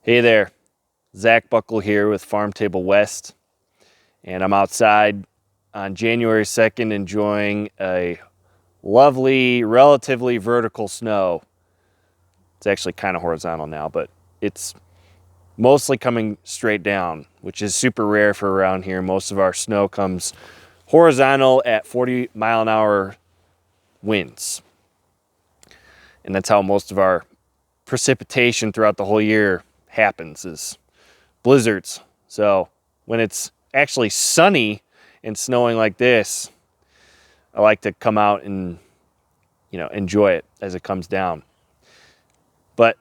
Hey there, Zach Buckle here with Farm Table West, and I'm outside on January 2nd enjoying a lovely, relatively vertical snow. It's actually kind of horizontal now, but it's mostly coming straight down, which is super rare for around here. Most of our snow comes horizontal at 40-mile-an-hour winds, and that's how most of our precipitation throughout the whole year happens, is blizzards. So when it's actually sunny and snowing like this, I like to come out and enjoy it as it comes down. But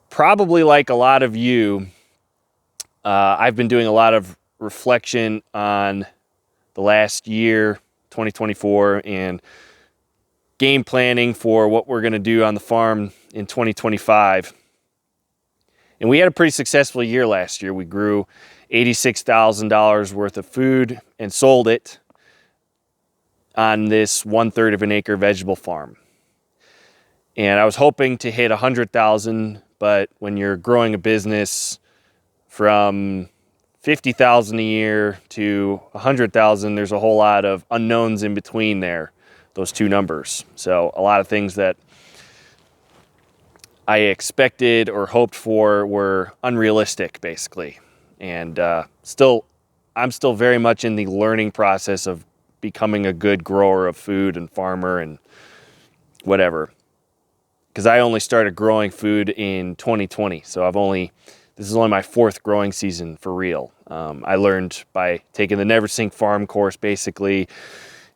probably like a lot of you, I've been doing a lot of reflection on the last year, 2024, and game planning for what we're going to do on the farm in 2025. And we had a pretty successful year last year. We grew $86,000 worth of food and sold it on this 1/3 of an acre vegetable farm. And I was hoping to hit 100,000, but when you're growing a business from 50,000 a year to 100,000, there's a whole lot of unknowns in between there, those two numbers. So a lot of things that I expected or hoped for were unrealistic, basically. And I'm still very much in the learning process of becoming a good grower of food and farmer and whatever. Because I only started growing food in 2020, so this is only my 4th growing season for real. I learned by taking the Never Sink Farm course, basically,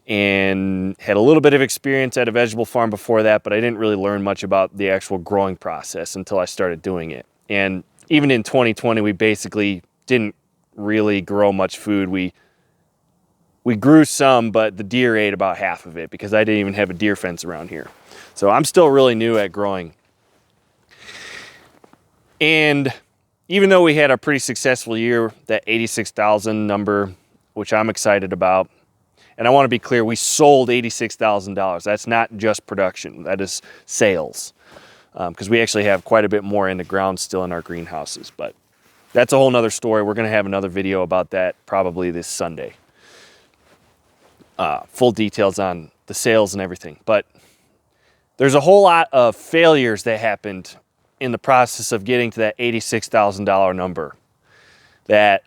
and had a little bit of experience at a vegetable farm before that, but I didn't really learn much about the actual growing process until I started doing it. And even in 2020, we basically didn't really grow much food. We grew some, but the deer ate about half of it because I didn't even have a deer fence around here. So I'm still really new at growing. And even though we had a pretty successful year, that 86,000 number, which I'm excited about, and I want to be clear, we sold $86,000. That's not just production, that is sales. Because we actually have quite a bit more in the ground still in our greenhouses. But that's a whole nother story. We're going to have another video about that probably this Sunday. Full details on the sales and everything. But there's a whole lot of failures that happened in the process of getting to that $86,000 number that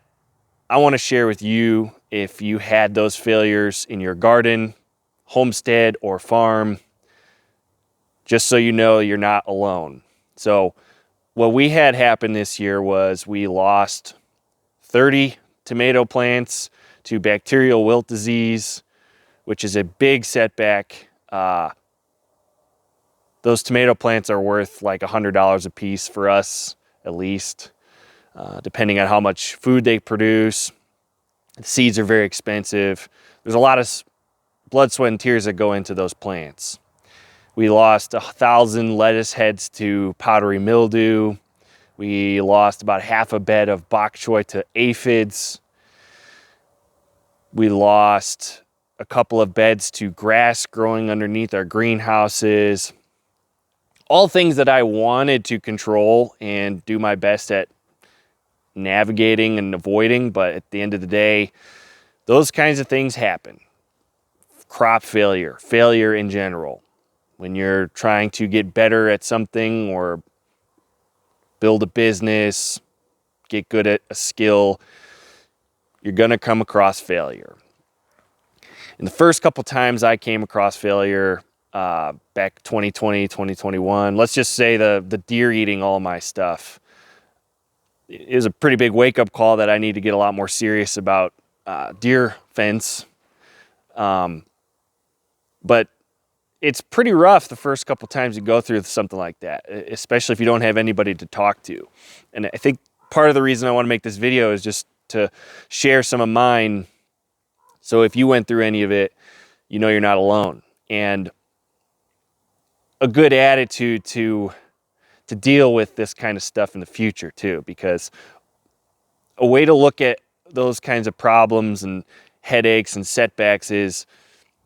I want to share with you. If you had those failures in your garden, homestead, or farm, just so you know you're not alone. So what we had happen this year was we lost 30 tomato plants to bacterial wilt disease, which is a big setback. Those tomato plants are worth like $100 a piece for us, at least, depending on how much food they produce. The seeds are very expensive. There's a lot of blood, sweat, and tears that go into those plants. We lost 1,000 lettuce heads to powdery mildew. We lost about half a bed of bok choy to aphids. We lost a couple of beds to grass growing underneath our greenhouses. All things that I wanted to control and do my best at navigating and avoiding, but at the end of the day, those kinds of things happen. Crop failure in general. When you're trying to get better at something or build a business, get good at a skill, you're going to come across failure. And the first couple times I came across failure, back 2020, 2021, let's just say the deer eating all my stuff, it was a pretty big wake-up call that I need to get a lot more serious about deer fence. But it's pretty rough the first couple times you go through something like that, especially if you don't have anybody to talk to. And I think part of the reason I want to make this video is just to share some of mine. So if you went through any of it, you know you're not alone. And a good attitude to deal with this kind of stuff in the future too, because a way to look at those kinds of problems and headaches and setbacks is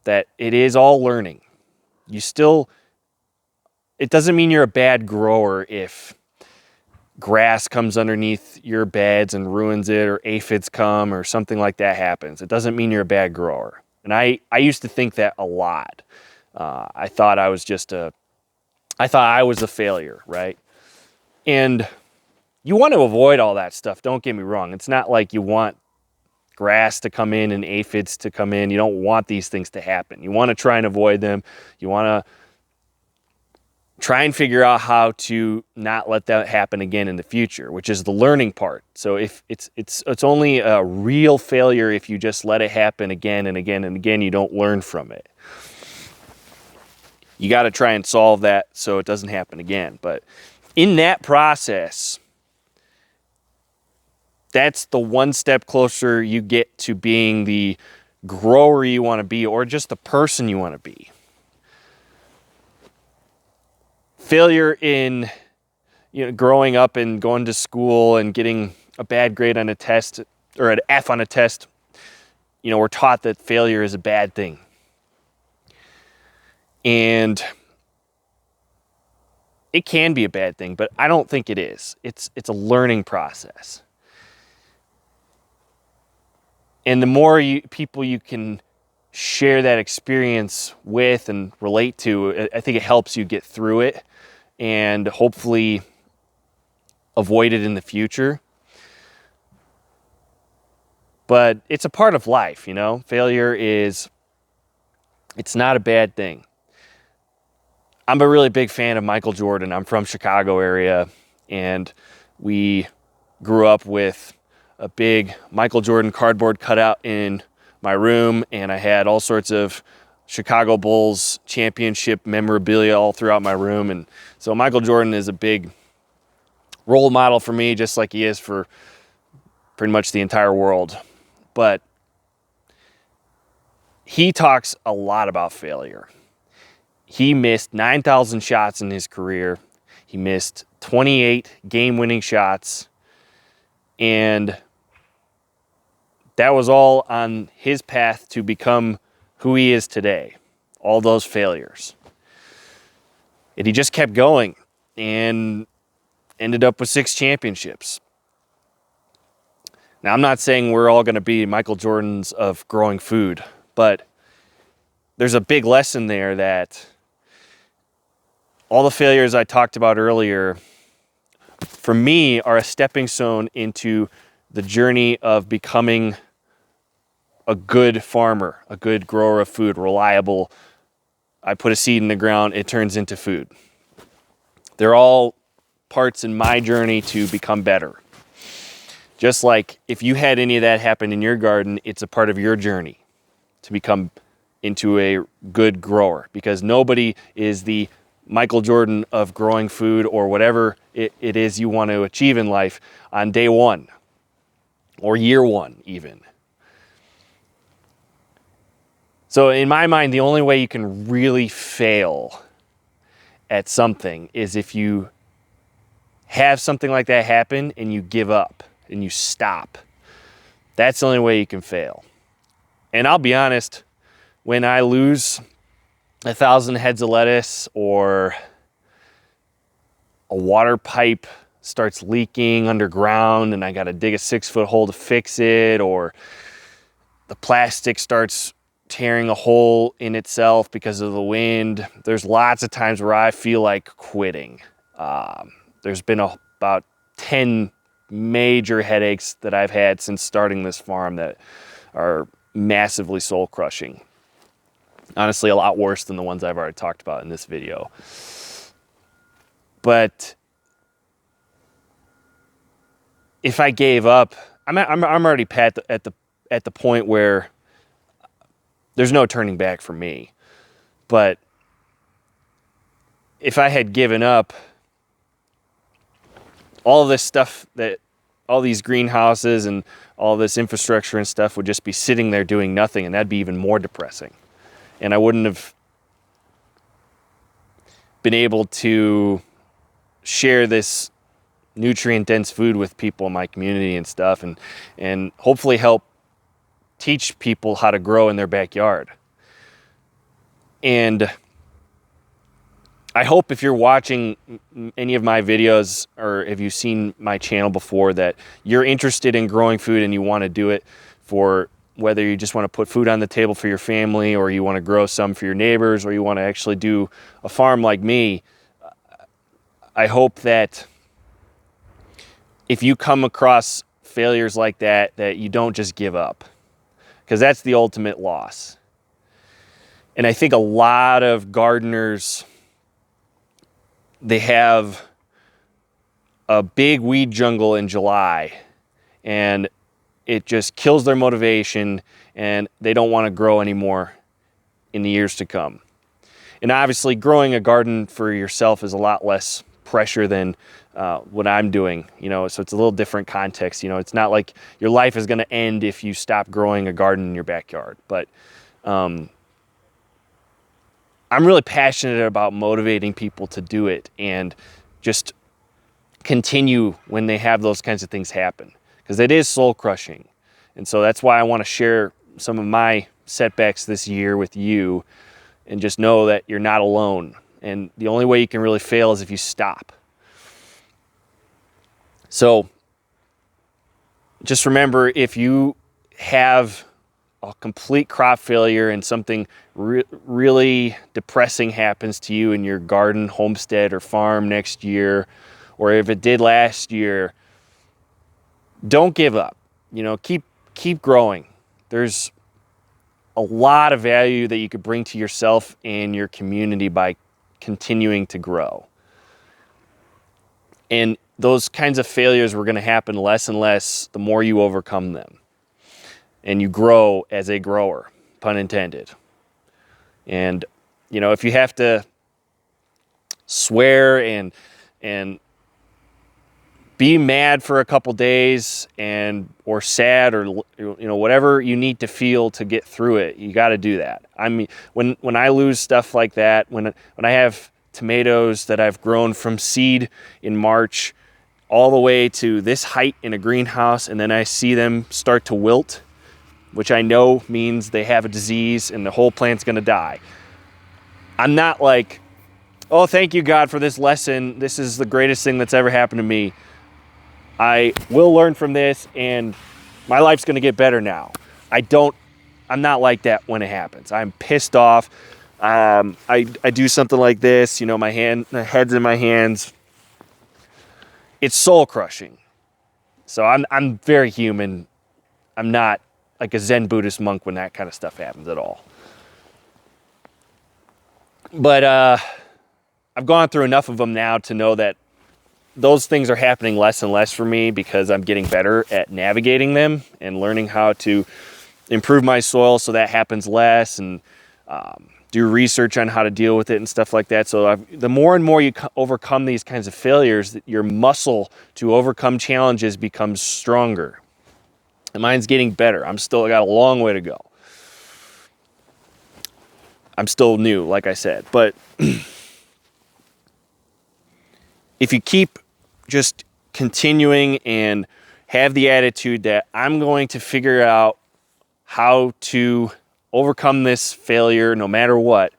that it is all learning. It doesn't mean you're a bad grower if grass comes underneath your beds and ruins it, or aphids come, or something like that happens. It doesn't mean you're a bad grower. And I used to think that a lot. I thought I was a failure, right? And you want to avoid all that stuff. Don't get me wrong. It's not like you want grass to come in and aphids to come in. You don't want these things to happen. You want to try and avoid them. You want to try and figure out how to not let that happen again in the future, which is the learning part. So if it's only a real failure if you just let it happen again and again and again, you don't learn from it. You got to try and solve that so it doesn't happen again. But in that process, that's the one step closer you get to being the grower you want to be, or just the person you want to be. Failure in growing up and going to school and getting a bad grade on a test or an F on a test, we're taught that failure is a bad thing. And it can be a bad thing, but I don't think it is. It's a learning process. And the more people you can share that experience with and relate to, I think it helps you get through it and hopefully avoid it in the future. But it's a part of life, Failure it's not a bad thing. I'm a really big fan of Michael Jordan. I'm from Chicago area, and we grew up with a big Michael Jordan cardboard cutout in my room, and I had all sorts of Chicago Bulls championship memorabilia all throughout my room. And so Michael Jordan is a big role model for me, just like he is for pretty much the entire world. But he talks a lot about failure. He missed 9,000 shots in his career. He missed 28 game-winning shots. And that was all on his path to become who he is today. All those failures. And he just kept going and ended up with 6 championships. Now, I'm not saying we're all going to be Michael Jordans of growing food, but there's a big lesson there that all the failures I talked about earlier, for me, are a stepping stone into the journey of becoming a good farmer, a good grower of food, reliable. I put a seed in the ground, it turns into food. They're all parts in my journey to become better. Just like if you had any of that happen in your garden, it's a part of your journey to become into a good grower, because nobody is the Michael Jordan of growing food or whatever it is you want to achieve in life on day one or year one even. So in my mind, the only way you can really fail at something is if you have something like that happen and you give up and you stop. That's the only way you can fail. And I'll be honest, when I lose 1,000 heads of lettuce, or a water pipe starts leaking underground and I got to dig a 6-foot hole to fix it, or the plastic starts tearing a hole in itself because of the wind, there's lots of times where I feel like quitting. There's been about 10 major headaches that I've had since starting this farm that are massively soul crushing. Honestly, a lot worse than the ones I've already talked about in this video. But if I gave up, I'm already at the point where there's no turning back for me. But if I had given up, all this stuff, all these greenhouses and all this infrastructure and stuff would just be sitting there doing nothing, and that'd be even more depressing. And I wouldn't have been able to share this nutrient-dense food with people in my community and stuff, and hopefully help teach people how to grow in their backyard. And I hope if you're watching any of my videos or if you've seen my channel before that you're interested in growing food and you want to do it for whether you just want to put food on the table for your family or you want to grow some for your neighbors or you want to actually do a farm like me. I hope that if you come across failures like that, that you don't just give up, because that's the ultimate loss. And I think a lot of gardeners, they have a big weed jungle in July and it just kills their motivation and they don't want to grow anymore in the years to come. And obviously growing a garden for yourself is a lot less pressure than what I'm doing, you know, so it's a little different context. You know, it's not like your life is going to end if you stop growing a garden in your backyard, but I'm really passionate about motivating people to do it and just continue when they have those kinds of things happen, because it is soul crushing. And so that's why I want to share some of my setbacks this year with you and just know that you're not alone. And the only way you can really fail is if you stop. So just remember, if you have a complete crop failure and something really depressing happens to you in your garden, homestead, or farm next year, or if it did last year, don't give up. You know, keep growing. There's a lot of value that you could bring to yourself and your community by continuing to grow. And those kinds of failures were going to happen less and less the more you overcome them. And you grow as a grower, pun intended. And, you know, if you have to swear and be mad for a couple days or sad or, you know, whatever you need to feel to get through it, you got to do that. I mean, when I lose stuff like that, when I have tomatoes that I've grown from seed in March all the way to this height in a greenhouse, and then I see them start to wilt, which I know means they have a disease and the whole plant's going to die. I'm not like, oh, thank you, God, for this lesson. This is the greatest thing that's ever happened to me. I will learn from this and my life's going to get better now. I'm not like that when it happens. I'm pissed off. I do something like this, you know, my head's in my hands. It's soul crushing. So I'm very human. I'm not like a Zen Buddhist monk when that kind of stuff happens at all. But I've gone through enough of them now to know that those things are happening less and less for me because I'm getting better at navigating them and learning how to improve my soil so that happens less, and do research on how to deal with it and stuff like that. So the more and more you overcome these kinds of failures, your muscle to overcome challenges becomes stronger. And mine's getting better. I got a long way to go. I'm still new, like I said. But if you keep just continuing and have the attitude that I'm going to figure out how to overcome this failure no matter what,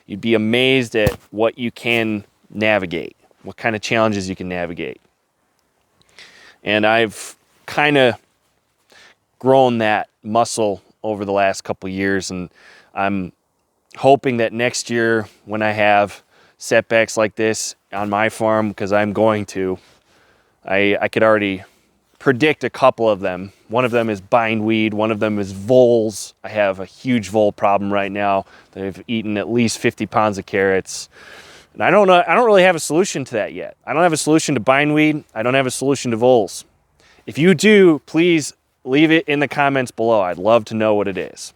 you'd be amazed at what you can navigate, what kind of challenges you can navigate. And I've kind of grown that muscle over the last couple of years, and I'm hoping that next year when I have setbacks like this on my farm, because I'm going to, I could already predict a couple of them. One of them is bindweed, one of them is voles. I have a huge vole problem right now. They've eaten at least 50 pounds of carrots. And I don't really have a solution to that yet. I don't have a solution to bindweed. I don't have a solution to voles. If you do, please leave it in the comments below. I'd love to know what it is.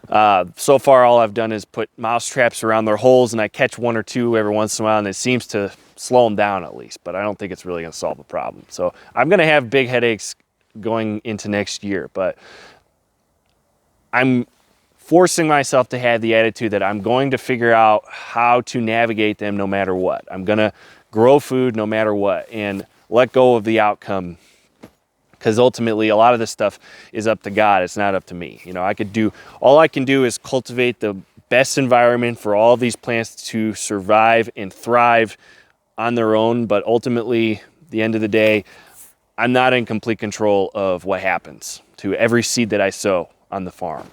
So far, all I've done is put mouse traps around their holes, and I catch one or two every once in a while, and it seems to slow them down at least, but I don't think it's really going to solve the problem. So I'm going to have big headaches going into next year, but I'm forcing myself to have the attitude that I'm going to figure out how to navigate them no matter what. I'm going to grow food no matter what and let go of the outcome, because ultimately a lot of this stuff is up to God. It's not up to me. You know, all I can do is cultivate the best environment for all of these plants to survive and thrive on their own. But ultimately, at the end of the day, I'm not in complete control of what happens to every seed that I sow on the farm.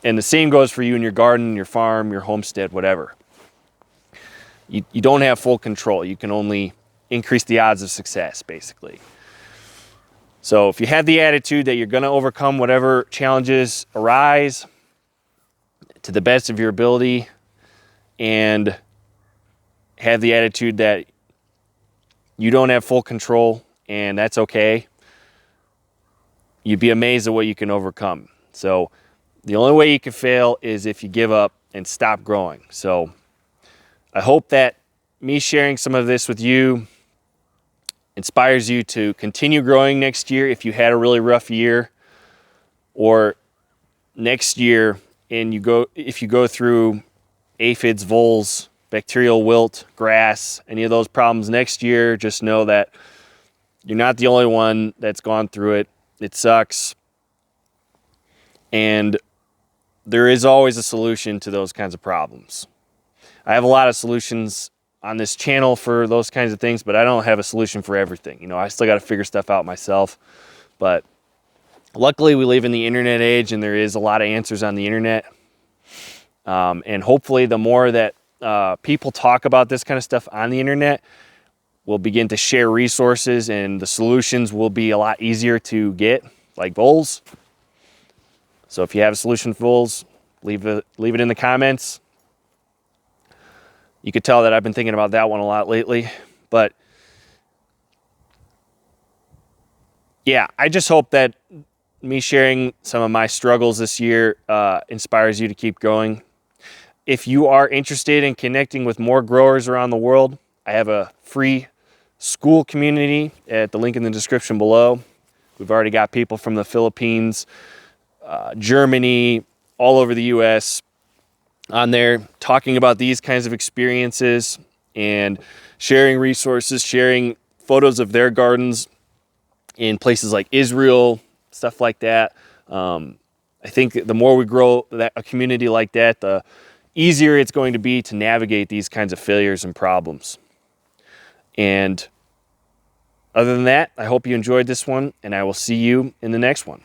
And the same goes for you in your garden, your farm, your homestead, whatever. You don't have full control. You can only increase the odds of success, basically. So if you have the attitude that you're going to overcome whatever challenges arise to the best of your ability, and have the attitude that you don't have full control, and that's okay, you'd be amazed at what you can overcome. So the only way you can fail is if you give up and stop growing. So I hope that me sharing some of this with you inspires you to continue growing next year if you had a really rough year, or next year if you go through aphids, voles, bacterial wilt, grass, any of those problems next year, just know that you're not the only one that's gone through it. It sucks. And there is always a solution to those kinds of problems. I have a lot of solutions on this channel for those kinds of things, but I don't have a solution for everything. You know, I still got to figure stuff out myself. But luckily, we live in the internet age, and there is a lot of answers on the internet. And hopefully, the more that people talk about this kind of stuff on the internet, we'll begin to share resources, and the solutions will be a lot easier to get, like voles. So if you have a solution for voles, leave it in the comments. You could tell that I've been thinking about that one a lot lately. But yeah, I just hope that me sharing some of my struggles this year inspires you to keep going. If you are interested in connecting with more growers around the world, I have a free school community at the link in the description below. We've already got people from the Philippines, Germany, all over the US on there talking about these kinds of experiences and sharing resources, sharing photos of their gardens in places like Israel, stuff like that. I think the more we grow a community like that, the easier it's going to be to navigate these kinds of failures and problems. And other than that, I hope you enjoyed this one, and I will see you in the next one.